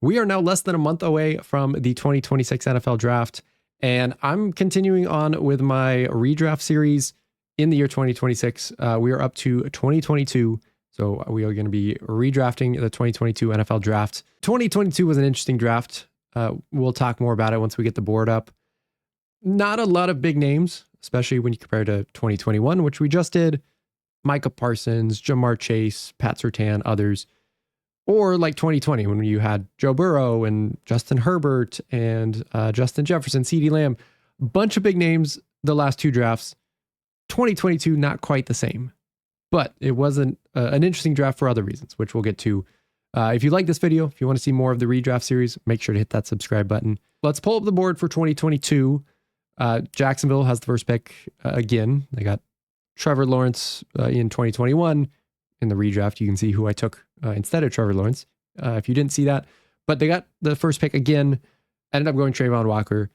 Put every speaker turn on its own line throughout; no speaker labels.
We are now less than a month away from the 2026 NFL draft, and I'm continuing on with my redraft series in the year 2026. We are up to 2022, so we are going to be redrafting the 2022 NFL draft. 2022 was an interesting draft. We'll talk more about it once we get the board up. Not a lot of big names, especially when you compare to 2021, which we just did. Micah Parsons, Jamar Chase, Pat Surtain, others. Or like 2020, when you had Joe Burrow and Justin Herbert and Justin Jefferson, CeeDee Lamb, bunch of big names the last two drafts. 2022, not quite the same, but it wasn't an interesting draft for other reasons, which we'll get to. If you like this video, if you want to see more of the redraft series, make sure to hit that subscribe button. Let's pull up the board for 2022. Jacksonville has the first pick again. They got Trevor Lawrence in 2021. In the redraft, you can see who I took instead of Trevor Lawrence, if you didn't see that. But they got the first pick again, ended up going Travon Walker.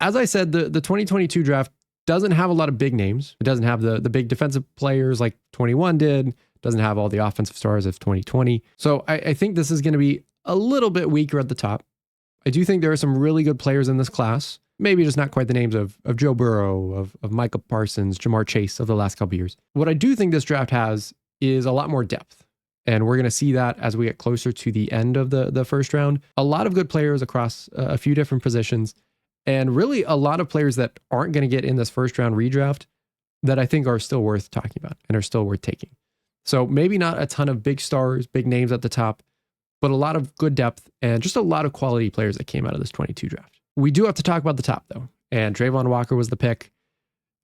As I said, the 2022 draft doesn't have a lot of big names. It doesn't have the big defensive players like 21 did. It doesn't have all the offensive stars of 2020. So I think this is going to be a little bit weaker at the top. I do think there are some really good players in this class. Maybe just not quite the names of Joe Burrow, of Micah Parsons, Jamar Chase of the last couple of years. What I do think this draft has is a lot more depth. And we're going to see that as we get closer to the end of the first round. A lot of good players across a few different positions, and really a lot of players that aren't going to get in this first round redraft that I think are still worth talking about and are still worth taking. So maybe not a ton of big stars, big names at the top, but a lot of good depth and just a lot of quality players that came out of this 22 draft. We do have to talk about the top though. And Travon Walker was the pick.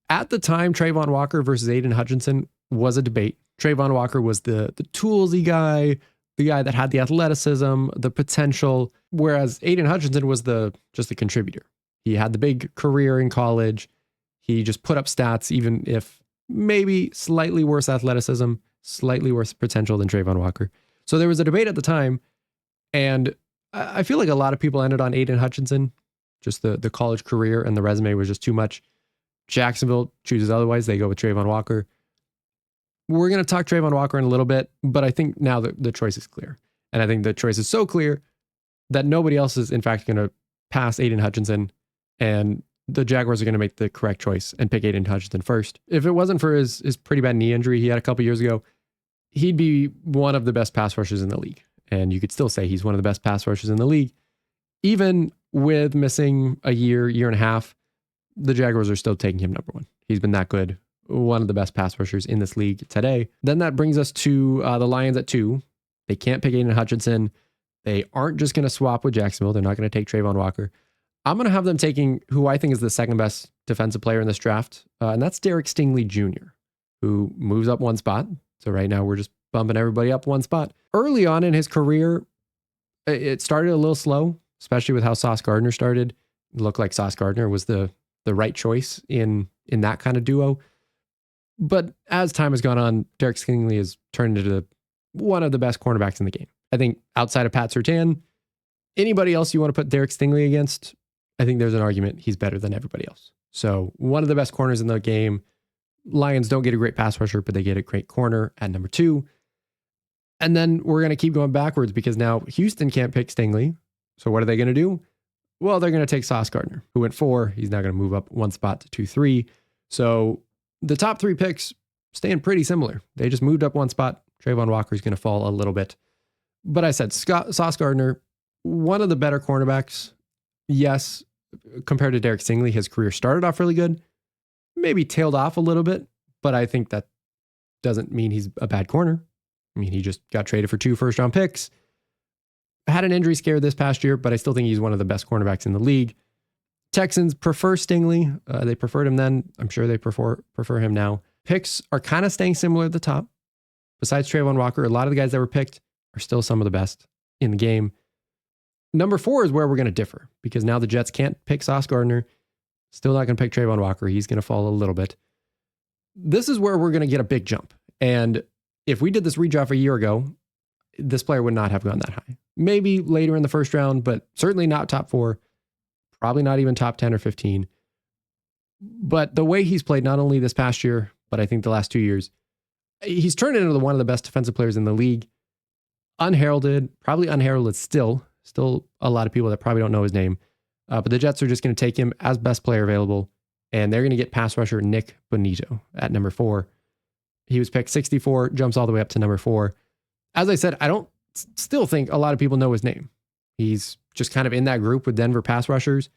At the time, Travon Walker versus Aiden Hutchinson was a debate. Travon Walker was the toolsy guy, the guy that had the athleticism, the potential, whereas Aiden Hutchinson was just the contributor. He had the big career in college. He just put up stats, even if maybe slightly worse athleticism, slightly worse potential than Travon Walker. So there was a debate at the time, and I feel like a lot of people ended on Aiden Hutchinson. Just the college career and the resume was just too much. Jacksonville chooses otherwise. They go with Travon Walker. We're going to talk Travon Walker in a little bit, but I think now the choice is clear. And I think the choice is so clear that nobody else is in fact going to pass Aiden Hutchinson, and the Jaguars are going to make the correct choice and pick Aiden Hutchinson first. If it wasn't for his pretty bad knee injury he had a couple years ago, he'd be one of the best pass rushers in the league. And you could still say he's one of the best pass rushers in the league. Even with missing a year and a half, the Jaguars are still taking him number one. He's been that good. One of the best pass rushers in this league today. Then that brings us to the Lions at 2. They can't pick Aiden Hutchinson. They aren't just going to swap with Jacksonville. They're not going to take Travon Walker. I'm going to have them taking who I think is the second best defensive player in this draft, and that's Derek Stingley Jr., who moves up one spot. So right now we're just bumping everybody up one spot. Early on in his career, it started a little slow, especially with how Sauce Gardner started. It looked like Sauce Gardner was the right choice in that kind of duo. But as time has gone on, Derek Stingley has turned into one of the best cornerbacks in the game. I think outside of Pat Surtain, anybody else you want to put Derek Stingley against, I think there's an argument he's better than everybody else. So one of the best corners in the game. Lions don't get a great pass rusher, but they get a great corner at number 2. And then we're going to keep going backwards because now Houston can't pick Stingley. So what are they going to do? Well, they're going to take Sauce Gardner, who went 4. He's now going to move up one spot to 2-3. So the top 3 picks staying pretty similar. They just moved up one spot. Travon Walker is going to fall a little bit. But I said Sauce Gardner, one of the better cornerbacks. Yes, compared to Derek Stingley, his career started off really good. Maybe tailed off a little bit, but I think that doesn't mean he's a bad corner. I mean, he just got traded for 2 first-round picks. Had an injury scare this past year, but I still think he's one of the best cornerbacks in the league. Texans prefer Stingley. They preferred him then. I'm sure they prefer him now. Picks are kind of staying similar at the top. Besides Travon Walker, a lot of the guys that were picked are still some of the best in the game. Number 4 is where we're going to differ because now the Jets can't pick Sauce Gardner. Still not going to pick Travon Walker. He's going to fall a little bit. This is where we're going to get a big jump. And if we did this redraft a year ago, this player would not have gone that high. Maybe later in the first round, but certainly not top 4. Probably not even top 10 or 15. But the way he's played, not only this past year, but I think the last 2 years, he's turned into one of the best defensive players in the league. Unheralded, probably unheralded still Still a lot of people that probably don't know his name. But the Jets are just going to take him as best player available, and they're going to get pass rusher Nick Bonito at number 4. He was picked 64, jumps all the way up to number 4. As I said, I don't still think a lot of people know his name. He's just kind of in that group with Denver pass rushers.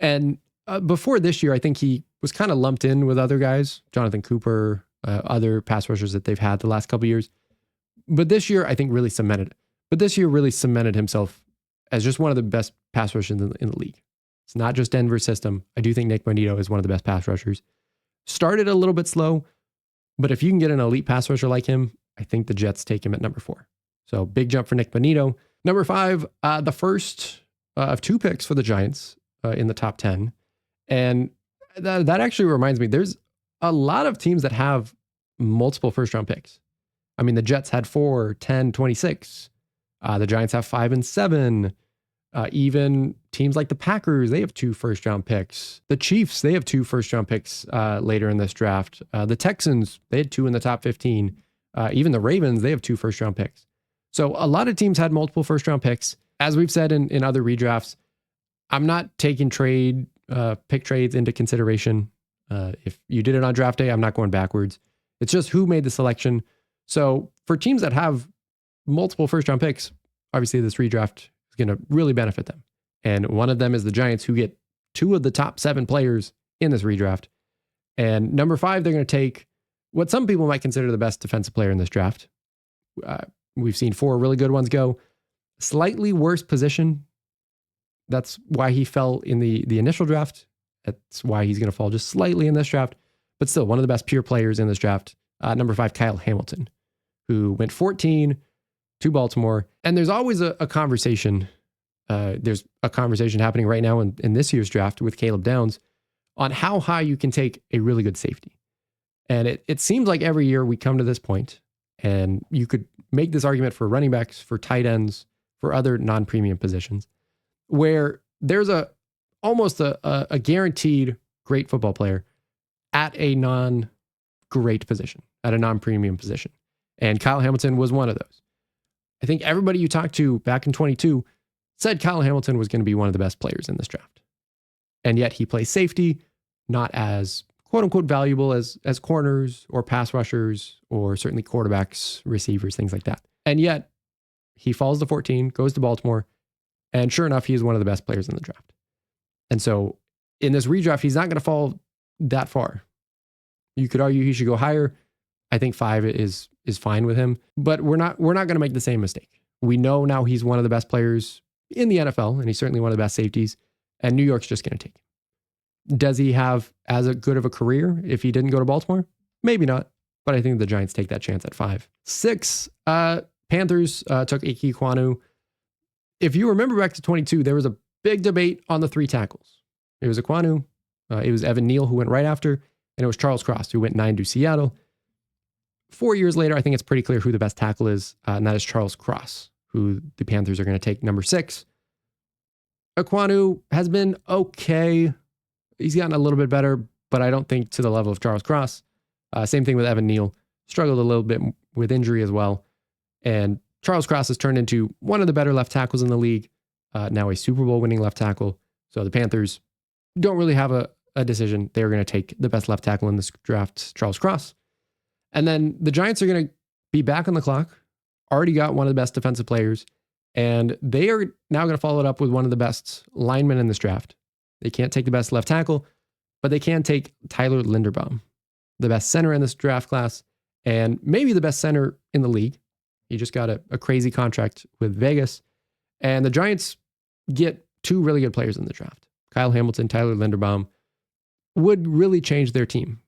And before this year, I think he was kind of lumped in with other guys, Jonathan Cooper, other pass rushers that they've had the last couple of years. But this year, I think really cemented himself as just one of the best pass rushers in the league. It's not just Denver's system. I do think Nick Bonito is one of the best pass rushers. Started a little bit slow, but if you can get an elite pass rusher like him, I think the Jets take him at number 4. So big jump for Nick Bonito. Number 5, the first of 2 picks for the Giants in the top 10. And that actually reminds me, there's a lot of teams that have multiple first round picks. I mean, the Jets had 4, 10, 26. The Giants have 5 and 7. Even teams like the Packers, they have 2 first round picks. The Chiefs, they have 2 first round picks later in this draft. The Texans, they had 2 in the top 15. Even the Ravens, they have 2 first round picks. So a lot of teams had multiple first round picks. As we've said in other redrafts, I'm not taking pick trades into consideration. If you did it on draft day, I'm not going backwards. It's just who made the selection. So for teams that have multiple first round picks, obviously this redraft is going to really benefit them. And one of them is the Giants, who get 2 of the top 7 players in this redraft. And number 5, they're going to take what some people might consider the best defensive player in this draft. We've seen 4 really good ones go. Slightly worse position. That's why he fell in the initial draft. That's why he's going to fall just slightly in this draft. But still, one of the best pure players in this draft. Number 5, Kyle Hamilton, who went 14 to Baltimore. And there's always a conversation. There's a conversation happening right now in this year's draft with Caleb Downs on how high you can take a really good safety. And it seems like every year we come to this point, and you could make this argument for running backs, for tight ends, for other non-premium positions, where there's almost a guaranteed great football player at a non-great position, at a non-premium position. And Kyle Hamilton was one of those. I think everybody you talked to back in 22 said Kyle Hamilton was going to be one of the best players in this draft. And yet he plays safety, not as quote unquote valuable as corners or pass rushers or certainly quarterbacks, receivers, things like that. And yet he falls to 14, goes to Baltimore, and sure enough, he is one of the best players in the draft. And so in this redraft, he's not going to fall that far. You could argue he should go higher. I think 5 is fine with him, but we're not going to make the same mistake. We know now he's one of the best players in the NFL, and he's certainly one of the best safeties, and New York's just going to take him. Does he have as good of a career if he didn't go to Baltimore? Maybe not, but I think the Giants take that chance at 5. 6, Panthers took Ike Ekwonu. If you remember back to 22, there was a big debate on the 3 tackles. It was Ekwonu, it was Evan Neal, who went right after, and it was Charles Cross, who went 9 to Seattle. 4 years later, I think it's pretty clear who the best tackle is, and that is Charles Cross, who the Panthers are going to take number 6. Ekwonu has been okay. He's gotten a little bit better, but I don't think to the level of Charles Cross. Same thing with Evan Neal. Struggled a little bit with injury as well. And Charles Cross has turned into one of the better left tackles in the league, now a Super Bowl winning left tackle. So the Panthers don't really have a decision. They're going to take the best left tackle in this draft, Charles Cross. And then the Giants are going to be back on the clock, already got one of the best defensive players, and they are now going to follow it up with one of the best linemen in this draft. They can't take the best left tackle, but they can take Tyler Linderbaum, the best center in this draft class, and maybe the best center in the league. He just got a crazy contract with Vegas. And the Giants get 2 really good players in the draft. Kyle Hamilton, Tyler Linderbaum would really change their team.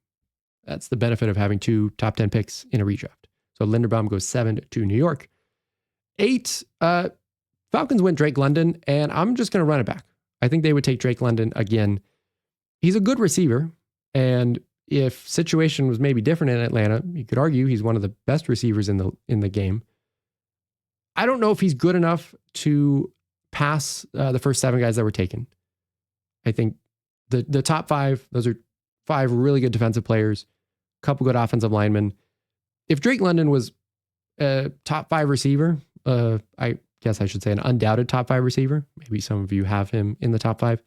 That's the benefit of having 2 top 10 picks in a redraft. So Linderbaum goes 7 to New York. 8, Falcons went Drake London, and I'm just going to run it back. I think they would take Drake London again. He's a good receiver, and if situation was maybe different in Atlanta, you could argue he's one of the best receivers in the game. I don't know if he's good enough to pass the first 7 guys that were taken. I think the top 5, those are 5 really good defensive players, a couple good offensive linemen. If Drake London was a top 5 receiver, I guess I should say an undoubted top 5 receiver, maybe some of you have him in the top 5,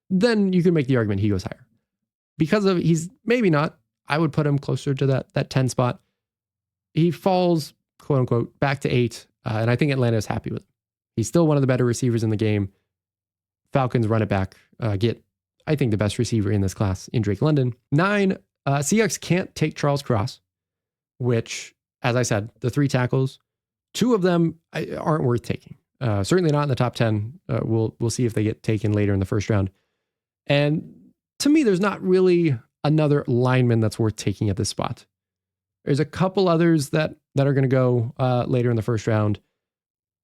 then you can make the argument he goes higher. Because of he's maybe not, I would put him closer to that 10 spot. He falls, quote unquote, back to 8, and I think Atlanta is happy with him. He's still one of the better receivers in the game. Falcons run it back, get, I think, the best receiver in this class in Drake London. 9, Seahawks can't take Charles Cross, which, as I said, the 3 tackles, 2 of them aren't worth taking. Certainly not in the top 10. We'll see if they get taken later in the first round. And to me, there's not really another lineman that's worth taking at this spot. There's a couple others that are going to go later in the first round,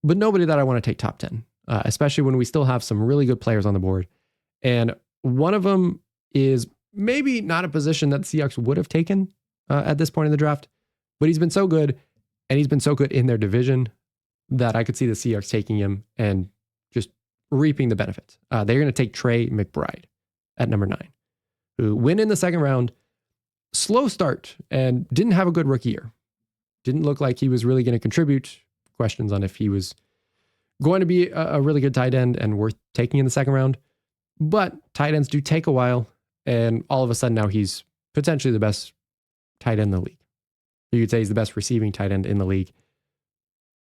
but nobody that I want to take top 10, especially when we still have some really good players on the board. And one of them is maybe not a position that the Seahawks would have taken at this point in the draft, but he's been so good, and he's been so good in their division that I could see the Seahawks taking him and just reaping the benefits. They're going to take Trey McBride at number 9, who went in the second round, slow start, and didn't have a good rookie year. Didn't look like he was really going to contribute. Questions on if he was going to be a really good tight end and worth taking in the second round. But tight ends do take a while, and all of a sudden now he's potentially the best tight end in the league. You could say he's the best receiving tight end in the league.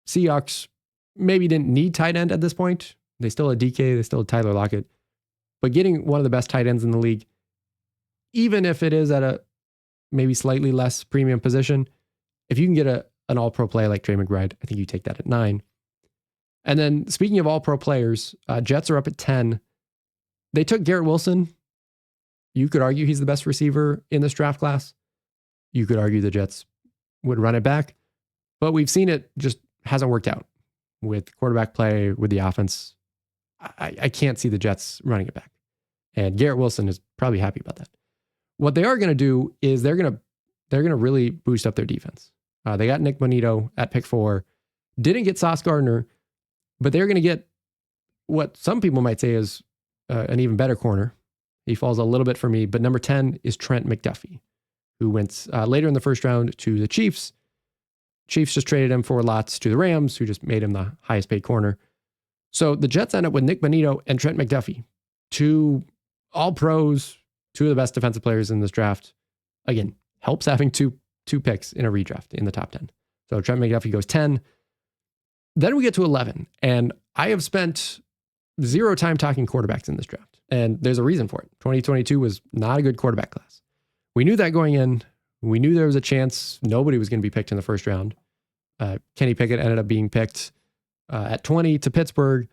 Seahawks maybe didn't need tight end at this point. They still had DK, they still had Tyler Lockett. But getting one of the best tight ends in the league, even if it is at a maybe slightly less premium position, if you can get an all-pro player like Trey McBride, I think you take that at 9. And then speaking of all-pro players, Jets are up at 10. They took Garrett Wilson. You could argue he's the best receiver in this draft class. You could argue the Jets would run it back, but we've seen it just hasn't worked out with quarterback play, with the offense. I can't see the Jets running it back. And Garrett Wilson is probably happy about that. What they are going to do is they're going to really boost up their defense. They got Nick Bonito at pick 4, didn't get Sauce Gardner, but they're going to get what some people might say is an even better corner. He falls a little bit for me, but number 10 is Trent McDuffie, who went later in the first round to the Chiefs. Chiefs just traded him for lots to the Rams, who just made him the highest paid corner. So the Jets end up with Nick Bonito and Trent McDuffie, 2 all pros, 2 of the best defensive players in this draft. Again, helps having two picks in a redraft in the top 10. So Trent McDuffie goes 10. Then we get to 11, and I have spent 0 time talking quarterbacks in this draft, and there's a reason for it. 2022 was not a good quarterback class. We knew that going in. We knew there was a chance nobody was going to be picked in the first round. Kenny Pickett ended up being picked at 20 to Pittsburgh.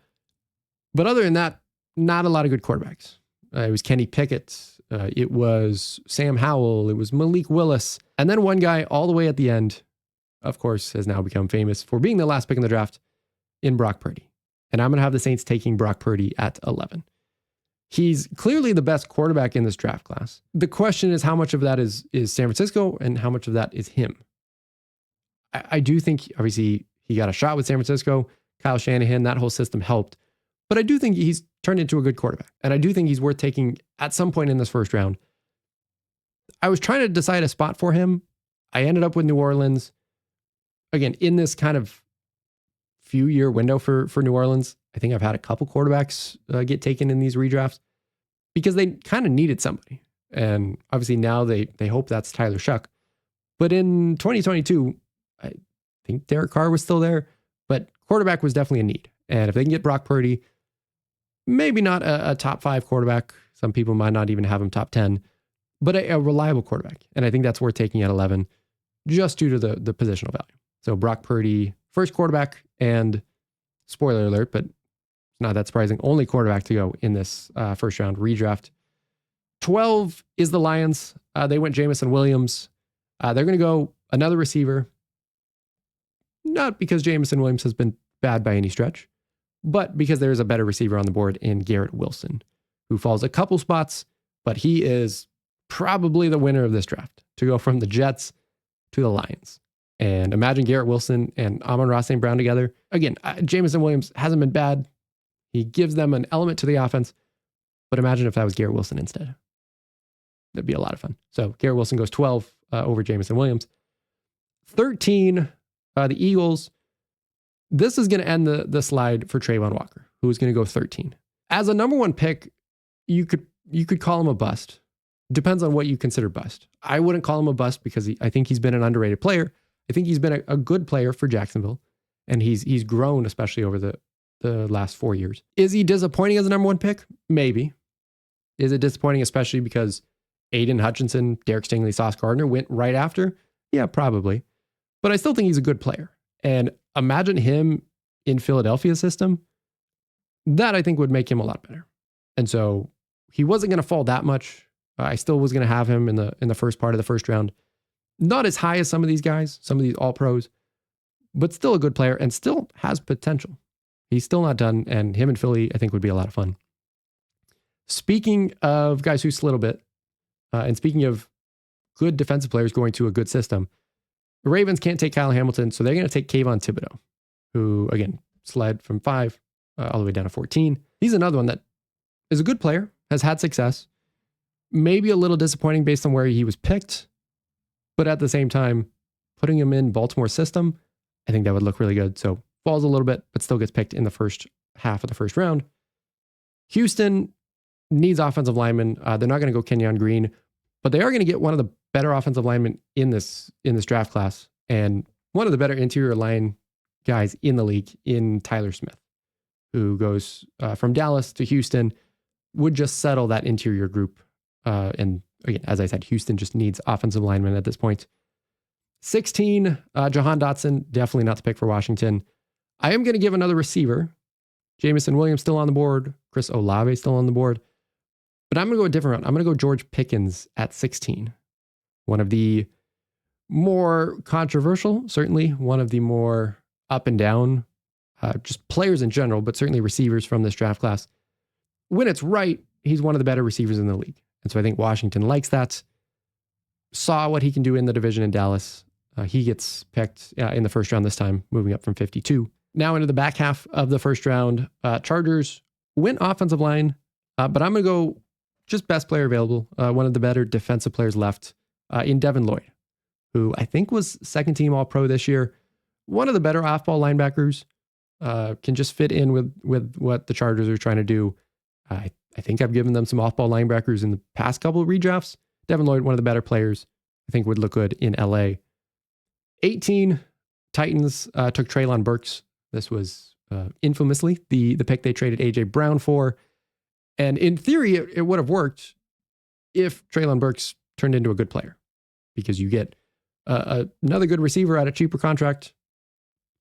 But other than that, not a lot of good quarterbacks. It was Kenny Pickett. It was Sam Howell. It was Malik Willis. And then one guy all the way at the end, of course, has now become famous for being the last pick in the draft in Brock Purdy. And I'm going to have the Saints taking Brock Purdy at 11. He's clearly the best quarterback in this draft class. The question is how much of that is San Francisco and how much of that is him. I do think, obviously, he got a shot with San Francisco. Kyle Shanahan, that whole system helped. But I do think he's turned into a good quarterback. And I do think he's worth taking at some point in this first round. I was trying to decide a spot for him. I ended up with New Orleans. Again, in this kind of few-year window for New Orleans, I think I've had a couple quarterbacks get taken in these redrafts because they kind of needed somebody. And obviously now they hope that's Tyler Shuck. But in 2022, I think Derek Carr was still there, but quarterback was definitely a need. And if they can get Brock Purdy, maybe not a top 5 quarterback. Some people might not even have him top 10, but a reliable quarterback. And I think that's worth taking at 11 just due to the positional value. So Brock Purdy, first quarterback, and spoiler alert, but it's not that surprising, only quarterback to go in this first round redraft. 12 is the Lions. They went Jamison Williams. They're going to go another receiver. Not because Jamison Williams has been bad by any stretch, but because there's a better receiver on the board in Garrett Wilson, who falls a couple spots, but he is probably the winner of this draft to go from the Jets to the Lions. And imagine Garrett Wilson and Amon-Ra St. Brown together. Again, Jamison Williams hasn't been bad. He gives them an element to the offense, but imagine if that was Garrett Wilson instead. That'd be a lot of fun. So Garrett Wilson goes 12 over Jamison Williams. 13, the Eagles. This is going to end the slide for Trayvon Walker, who is going to go 13. As a number one pick, you could call him a bust. Depends on what you consider bust. I wouldn't call him a bust because I think he's been an underrated player. I think he's been a good player for Jacksonville, and he's grown, especially over the last 4 years. Is he disappointing as a number one pick? Maybe. Is it disappointing, especially because Aiden Hutchinson, Derek Stingley, Sauce Gardner went right after? Yeah, probably. But I still think he's a good player. And imagine him in Philadelphia's system. That I think would make him a lot better. And so he wasn't going to fall that much. I still was going to have him in the first part of the first round. Not as high as some of these guys, some of these all pros, but still a good player and still has potential. He's still not done. And him in Philly, I think, would be a lot of fun. Speaking of guys who slid a bit, and speaking of good defensive players going to a good system, the Ravens can't take Kyle Hamilton, so they're going to take Kayvon Thibodeau, who, again, slid from 5 all the way down to 14. He's another one that is a good player, has had success, maybe a little disappointing based on where he was picked, but at the same time, putting him in Baltimore's system, I think that would look really good. So falls a little bit, but still gets picked in the first half of the first round. Houston needs offensive linemen. They're not going to go Kenyon Green, but they are going to get one of the better offensive linemen in this draft class, and one of the better interior line guys in the league in Tyler Smith, who goes from Dallas to Houston, would just settle that interior group. And again, as I said, Houston just needs offensive linemen at this point. 16, Jahan Dotson, definitely not the pick for Washington. I am going to give another receiver. Jameson Williams still on the board. Chris Olave still on the board. But I'm going to go a different route. I'm going to go George Pickens at 16. One of the more controversial, certainly one of the more up and down, just players in general, but certainly receivers from this draft class. When it's right, he's one of the better receivers in the league. And so I think Washington likes that. Saw what he can do in the division in Dallas. He gets picked in the first round this time, moving up from 52. Now into the back half of the first round, Chargers went offensive line, but I'm going to go just best player available, one of the better defensive players left in Devin Lloyd, who I think was second team All-Pro this year. One of the better off-ball linebackers, can just fit in with what the Chargers are trying to do. I think I've given them some off-ball linebackers in the past couple of redrafts. Devin Lloyd, one of the better players, I think would look good in LA. 18, Titans took Treylon Burks. This was infamously the pick they traded AJ Brown for. And in theory, it would have worked if Treylon Burks turned into a good player, because you get another good receiver at a cheaper contract.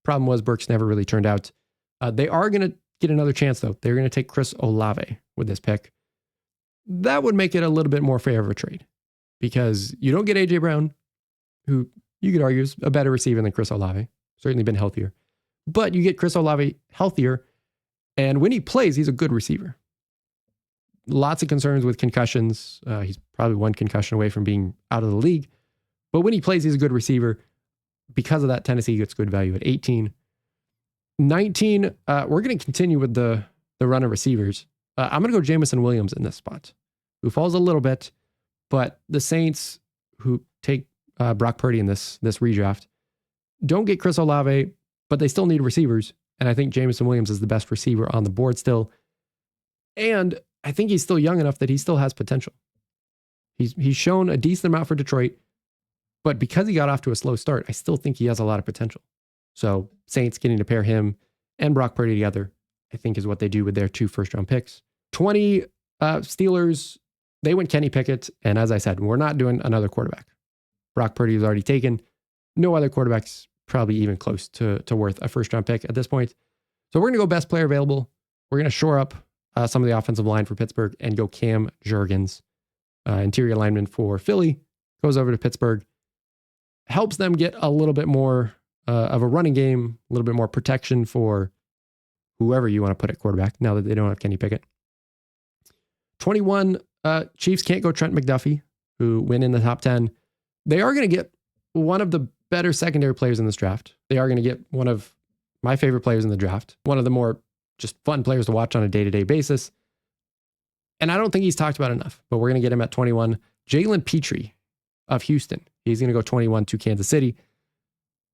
Problem was Burks never really turned out. They are going to get another chance, though. They're going to take Chris Olave with this pick. That would make it a little bit more fair of a trade, because you don't get AJ Brown, who you could argue is a better receiver than Chris Olave, certainly been healthier. But you get Chris Olave healthier, and when he plays, he's a good receiver. Lots of concerns with concussions. He's probably one concussion away from being out of the league. But when he plays, he's a good receiver. Because of that, Tennessee gets good value at 18. 19, we're going to continue with the run of receivers. I'm going to go Jameson Williams in this spot, who falls a little bit. But the Saints, who take Brock Purdy in this redraft, don't get Chris Olave, but they still need receivers. And I think Jameson Williams is the best receiver on the board still. And I think he's still young enough that he still has potential. He's shown a decent amount for Detroit, but because he got off to a slow start, I still think he has a lot of potential. So Saints getting to pair him and Brock Purdy together, I think, is what they do with their 2 first-round picks. 20, Steelers, they went Kenny Pickett, and as I said, we're not doing another quarterback. Brock Purdy is already taken. No other quarterbacks probably even close to worth a first-round pick at this point. So we're going to go best player available. We're going to shore up some of the offensive line for Pittsburgh and go Cam Jurgens, interior lineman for Philly, goes over to Pittsburgh, helps them get a little bit more of a running game, a little bit more protection for whoever you want to put at quarterback now that they don't have Kenny Pickett. 21, Chiefs can't go Trent McDuffie, who went in the top 10. They are going to get one of the better secondary players in this draft. They are going to get one of my favorite players in the draft, one of the more just fun players to watch on a day-to-day basis. And I don't think he's talked about enough, but we're going to get him at 21. Jalen Petrie of Houston. He's going to go 21 to Kansas City.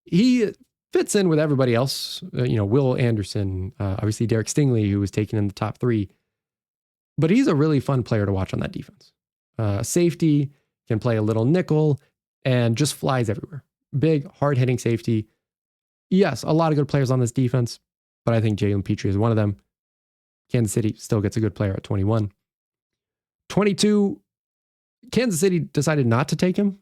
He fits in with everybody else. Will Anderson, obviously Derek Stingley, who was taken in the top 3. But he's a really fun player to watch on that defense. Safety, can play a little nickel, and just flies everywhere. Big, hard-hitting safety. Yes, a lot of good players on this defense, but I think Jalen Petrie is one of them. Kansas City still gets a good player at 21. 22, Kansas City decided not to take him.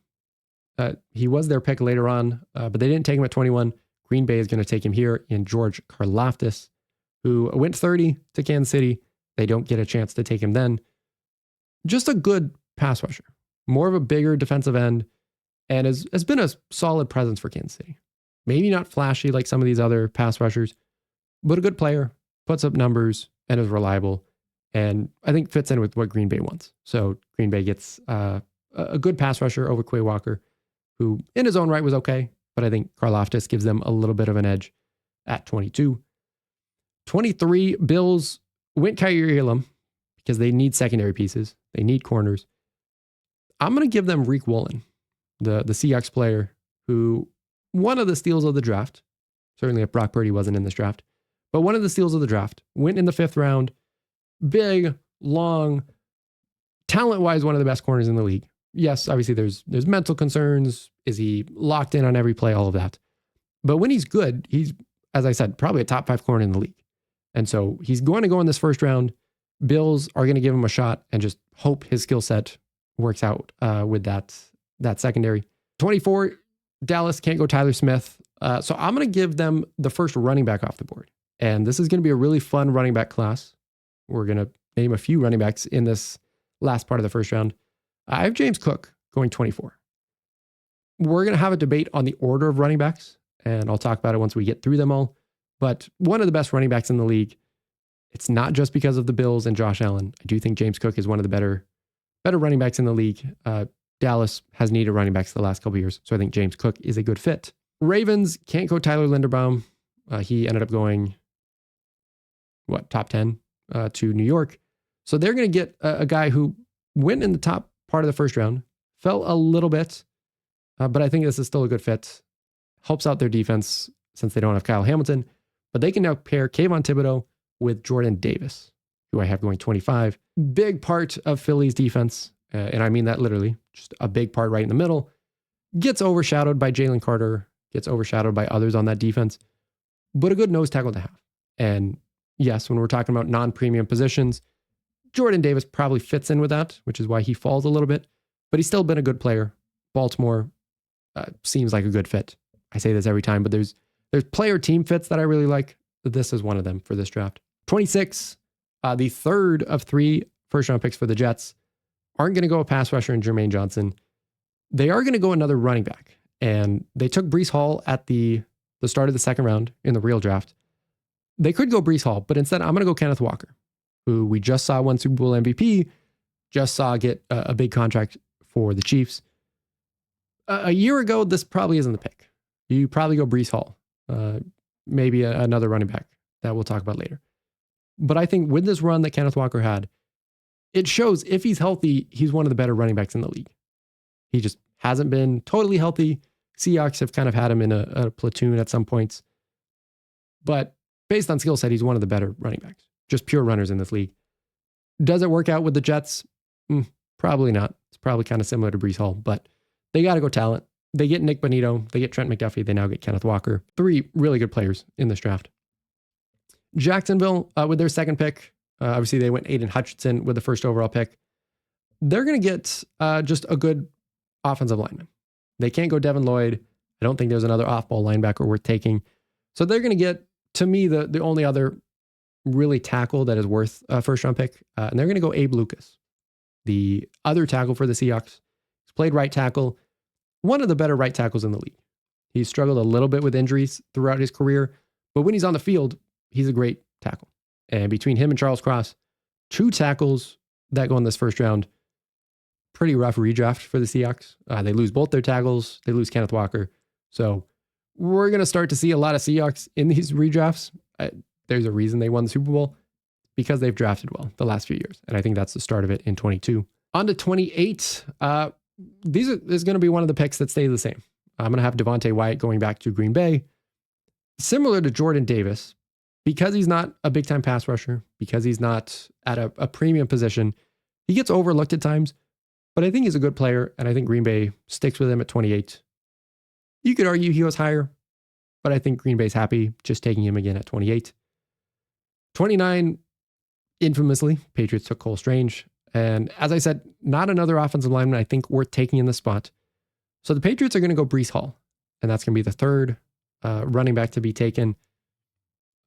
He was their pick later on, but they didn't take him at 21. Green Bay is going to take him here in George Karlaftis, who went 30 to Kansas City. They don't get a chance to take him then. Just a good pass rusher. More of a bigger defensive end, and has been a solid presence for Kansas City. Maybe not flashy like some of these other pass rushers, but a good player, puts up numbers, and is reliable, and I think fits in with what Green Bay wants. So Green Bay gets a good pass rusher over Quay Walker, who in his own right was okay, but I think Karlaftis gives them a little bit of an edge at 22. 23, Bills went Kyrie Elam because they need secondary pieces. They need corners. I'm going to give them Reek Woolen, the Seahawks player who one of the steals of the draft, certainly if Brock Purdy wasn't in this draft, but one of the steals of the draft, went in the 5th round, big, long, talent-wise, one of the best corners in the league. Yes, obviously there's mental concerns. Is he locked in on every play? All of that. But when he's good, he's, as I said, probably a top 5 corner in the league. And so he's going to go in this first round. Bills are going to give him a shot and just hope his skill set works out with that secondary. 24, Dallas can't go Tyler Smith. So I'm going to give them the first running back off the board. And this is going to be a really fun running back class. We're going to name a few running backs in this last part of the first round. I have James Cook going 24. We're going to have a debate on the order of running backs, and I'll talk about it once we get through them all. But one of the best running backs in the league. It's not just because of the Bills and Josh Allen. I do think James Cook is one of the better running backs in the league. Dallas has needed running backs the last couple of years, so I think James Cook is a good fit. Ravens can't go Tyler Linderbaum. He ended up going, top 10 to New York. So they're going to get a guy who went in the top part of the first round, fell a little bit, but I think this is still a good fit. Helps out their defense since they don't have Kyle Hamilton, but they can now pair Kayvon Thibodeau with Jordan Davis, who I have going 25. Big part of Philly's defense, and I mean that literally, just a big part right in the middle. Gets overshadowed by Jalen Carter, gets overshadowed by others on that defense, but a good nose tackle to have. And yes, when we're talking about non-premium positions, Jordan Davis probably fits in with that, which is why he falls a little bit, but he's still been a good player. Baltimore seems like a good fit. I say this every time, but there's player team fits that I really like. This is one of them for this draft. 26, the third of 3 first-round picks for the Jets, aren't going to go a pass rusher in Jermaine Johnson. They are going to go another running back. And they took Breece Hall at the start of the second round in the real draft. They could go Breece Hall, but instead I'm going to go Kenneth Walker, who we just saw win Super Bowl MVP, just saw get a big contract for the Chiefs. A year ago, this probably isn't the pick. You probably go Breece Hall, maybe another running back that we'll talk about later. But I think with this run that Kenneth Walker had, it shows if he's healthy, he's one of the better running backs in the league. He just hasn't been totally healthy. Seahawks have kind of had him in a platoon at some points. But based on skill set, he's one of the better running backs. Just pure runners in this league. Does it work out with the Jets? Probably not. It's probably kind of similar to Breece Hall, but they got to go talent. They get Nick Bonito. They get Trent McDuffie. They now get Kenneth Walker. 3 really good players in this draft. Jacksonville, with their second pick, obviously they went Aiden Hutchinson with the first overall pick. They're going to get just a good offensive lineman. They can't go Devin Lloyd. I don't think there's another off-ball linebacker worth taking. So they're going to get, to me, the only other really tackle that is worth a first-round pick. And they're going to go Abe Lucas, the other tackle for the Seahawks. He's played right tackle, one of the better right tackles in the league. He's struggled a little bit with injuries throughout his career, but when he's on the field, he's a great tackle. And between him and Charles Cross, 2 tackles that go in this first round, pretty rough redraft for the Seahawks. They lose both their tackles. They lose Kenneth Walker. So we're going to start to see a lot of Seahawks in these redrafts. There's a reason they won the Super Bowl, because they've drafted well the last few years. And I think that's the start of it in 22. On to 28. This is going to be one of the picks that stay the same. I'm going to have Devontae Wyatt going back to Green Bay. Similar to Jordan Davis, because he's not a big time pass rusher, because he's not at a premium position, he gets overlooked at times, but I think he's a good player, and I think Green Bay sticks with him at 28. You could argue he was higher, but I think Green Bay's happy just taking him again at 28. 29, infamously, Patriots took Cole Strange. And as I said, not another offensive lineman I think worth taking in the spot. So the Patriots are going to go Breece Hall, and that's going to be the third running back to be taken.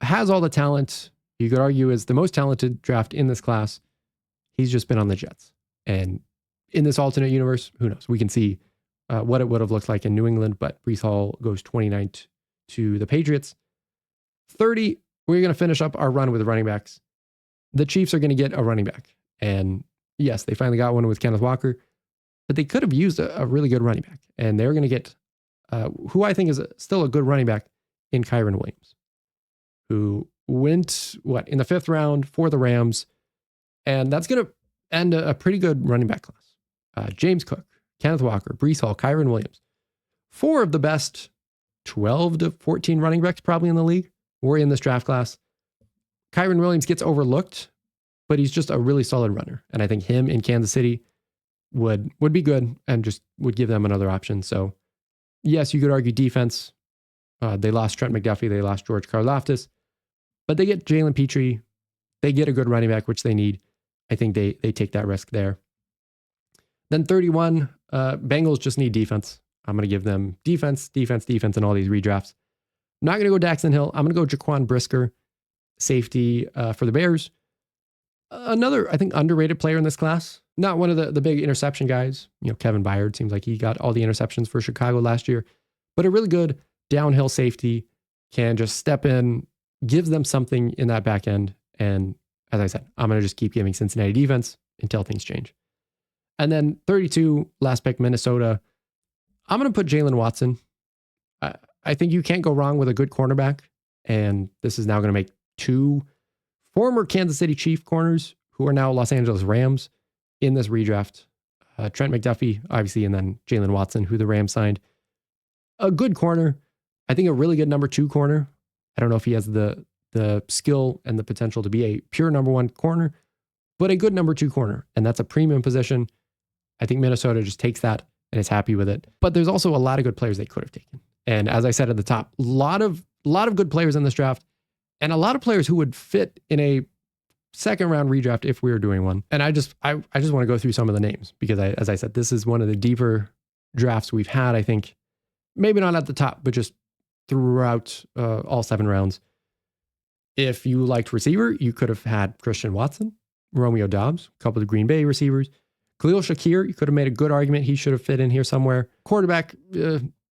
Has all the talent. You could argue is the most talented draft in this class. He's just been on the Jets. And in this alternate universe, who knows? We can see what it would have looked like in New England, but Breece Hall goes 29th to the Patriots. 30, we're going to finish up our run with running backs. The Chiefs are going to get a running back. And yes, they finally got one with Kenneth Walker, but they could have used a really good running back. And they're going to get who I think is still a good running back in Kyren Williams, who went, in the 5th round for the Rams. And that's going to end a pretty good running back class. James Cook, Kenneth Walker, Breece Hall, Kyren Williams. 4 of the best 12 to 14 running backs probably in the league were in this draft class. Kyren Williams gets overlooked, but he's just a really solid runner. And I think him in Kansas City would be good and just would give them another option. So yes, you could argue defense. They lost Trent McDuffie. They lost George Karlaftis, but they get Jalen Petrie. They get a good running back, which they need. I think they take that risk there. Then 31, Bengals just need defense. I'm going to give them defense in all these redrafts. I'm not going to go Daxton Hill. I'm going to go Jaquan Brisker, safety for the Bears. Another, I think, underrated player in this class. Not one of the big interception guys. Kevin Byard seems like he got all the interceptions for Chicago last year, but a really good downhill safety, can just step in, gives them something in that back end. And as I said, I'm going to just keep giving Cincinnati defense until things change. And then 32, last pick, Minnesota. I'm going to put Jalen Watson. I think you can't go wrong with a good cornerback. And this is now going to make 2 former Kansas City Chief corners who are now Los Angeles Rams in this redraft. Trent McDuffie, obviously, and then Jalen Watson, who the Rams signed. A good corner. I think a really good number 2 corner. I don't know if he has the skill and the potential to be a pure number 1 corner, but a good number 2 corner. And that's a premium position. I think Minnesota just takes that and is happy with it. But there's also a lot of good players they could have taken. And as I said at the top, a lot of good players in this draft, and a lot of players who would fit in a 2nd round redraft if we were doing one. And I just want to go through some of the names because as I said, this is one of the deeper drafts we've had. I think maybe not at the top, but just throughout all 7 rounds. If you liked receiver, you could have had Christian Watson, Romeo Doubs, a couple of Green Bay receivers. Khalil Shakir, you could have made a good argument. He should have fit in here somewhere. Quarterback,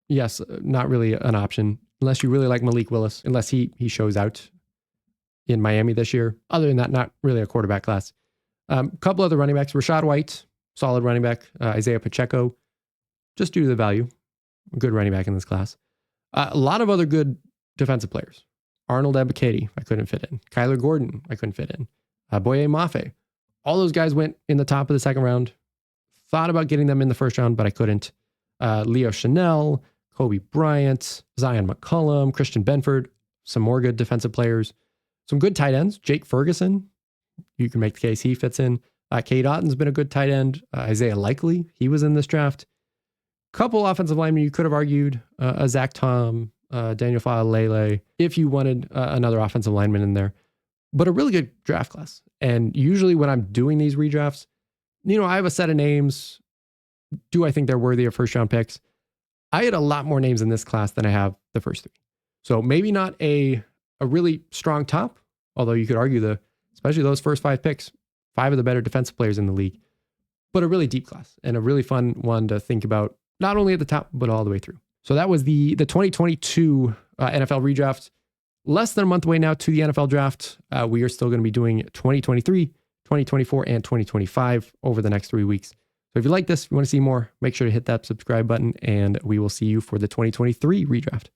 yes, not really an option unless you really like Malik Willis, unless he shows out in Miami this year. Other than that, not really a quarterback class. A couple other running backs. Rashad White, solid running back. Isaiah Pacheco, just due to the value. Good running back in this class. A lot of other good defensive players. Arnold Ebiketie, I couldn't fit in. Kyler Gordon, I couldn't fit in. Boye Mafe. All those guys went in the top of the 2nd round. Thought about getting them in the 1st round, but I couldn't. Leo Chanel, Kobe Bryant, Zion McCollum, Christian Benford, some more good defensive players. Some good tight ends. Jake Ferguson, you can make the case he fits in. Cade Otton's been a good tight end. Isaiah Likely, he was in this draft. Couple offensive linemen you could have argued. Zach Tom, Daniel Faalele, if you wanted another offensive lineman in there. But a really good draft class. And usually when I'm doing these redrafts, I have a set of names. Do I think they're worthy of 1st round picks? I had a lot more names in this class than I have the first 3. So maybe not a really strong top, although you could argue especially those first 5 picks, 5 of the better defensive players in the league, but a really deep class and a really fun one to think about, not only at the top, but all the way through. So that was the 2022 NFL redraft. Less than a month away now to the NFL draft. We are still going to be doing 2023, 2024, and 2025 over the next 3 weeks. So if you like this, if you want to see more, make sure to hit that subscribe button, and we will see you for the 2023 redraft.